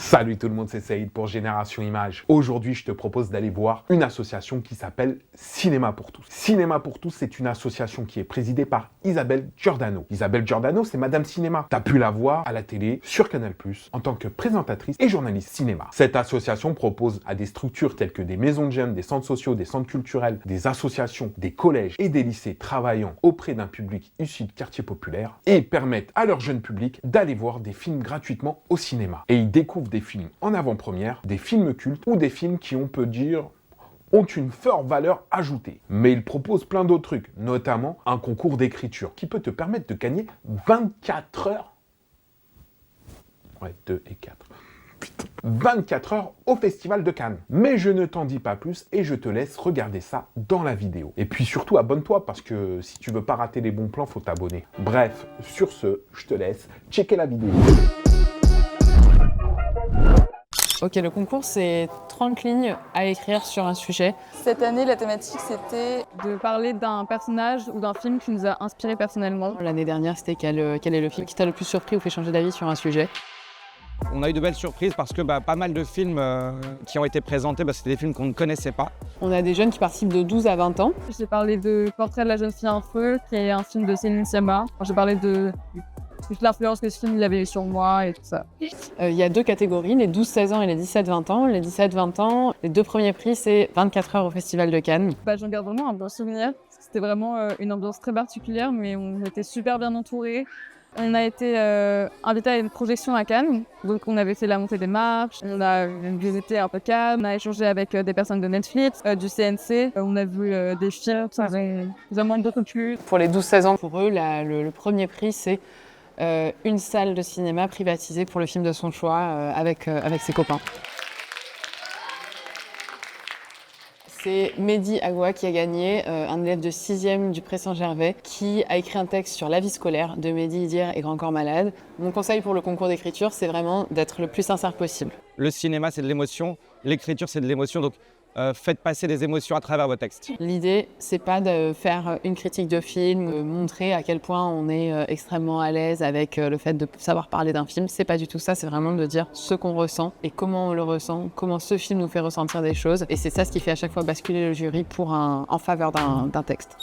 Salut tout le monde, c'est Saïd pour Génération Images. Aujourd'hui, je te propose d'aller voir une association qui s'appelle Cinéma pour tous. Cinéma pour tous, c'est une association qui est présidée par Isabelle Giordano. Isabelle Giordano, c'est Madame Cinéma. T'as pu la voir à la télé, sur Canal+, en tant que présentatrice et journaliste cinéma. Cette association propose à des structures telles que des maisons de jeunes, des centres sociaux, des centres culturels, des associations, des collèges et des lycées travaillant auprès d'un public issu de quartiers populaires et permettent à leur jeune public d'aller voir des films gratuitement au cinéma. Et ils découvrent des films en avant-première, des films cultes ou des films qui, on peut dire, ont une forte valeur ajoutée. Mais ils proposent plein d'autres trucs, notamment un concours d'écriture qui peut te permettre de gagner 24 heures. Ouais, 2 et 4. Putain. 24 heures au Festival de Cannes. Mais je ne t'en dis pas plus et je te laisse regarder ça dans la vidéo. Et puis surtout, abonne-toi parce que si tu veux pas rater les bons plans, faut t'abonner. Bref, sur ce, je te laisse checker la vidéo. Ok, le concours, c'est 30 lignes à écrire sur un sujet. Cette année, la thématique, c'était de parler d'un personnage ou d'un film qui nous a inspiré personnellement. L'année dernière, c'était quel est le film qui t'a le plus surpris ou fait changer d'avis sur un sujet? On a eu de belles surprises parce que pas mal de films qui ont été présentés, c'était des films qu'on ne connaissait pas. On a des jeunes qui participent de 12 à 20 ans. J'ai parlé de Portrait de la jeune fille en feu, qui est un film de Céline Sciamma. J'ai parlé de l'influence que ce film avait eu sur moi et tout ça. Il y a deux catégories, les 12-16 ans et les 17-20 ans. Les 17-20 ans, les deux premiers prix, c'est 24 heures au Festival de Cannes. J'en garde vraiment un bon souvenir. C'était vraiment une ambiance très particulière, mais on était super bien entourés. On a été invités à une projection à Cannes, donc on avait fait la montée des marches, on a visité un peu Cannes, on a échangé avec des personnes de Netflix, du CNC, on a vu des films, ça vraiment beaucoup plu. Pour les 12-16 ans, pour eux, le premier prix, c'est une salle de cinéma privatisée pour le film de son choix avec ses copains. C'est Mehdi Agoua qui a gagné, un élève de 6e du Pré Saint-Gervais, qui a écrit un texte sur la vie scolaire de Mehdi Idir et Grand Corps Malade. Mon conseil pour le concours d'écriture, c'est vraiment d'être le plus sincère possible. Le cinéma, c'est de l'émotion, l'écriture, c'est de l'émotion, donc faites passer des émotions à travers vos textes. L'idée, c'est pas de faire une critique de film, montrer à quel point on est extrêmement à l'aise avec le fait de savoir parler d'un film. C'est pas du tout ça, c'est vraiment de dire ce qu'on ressent et comment on le ressent, comment ce film nous fait ressentir des choses. Et c'est ça ce qui fait à chaque fois basculer le jury en faveur d'un texte.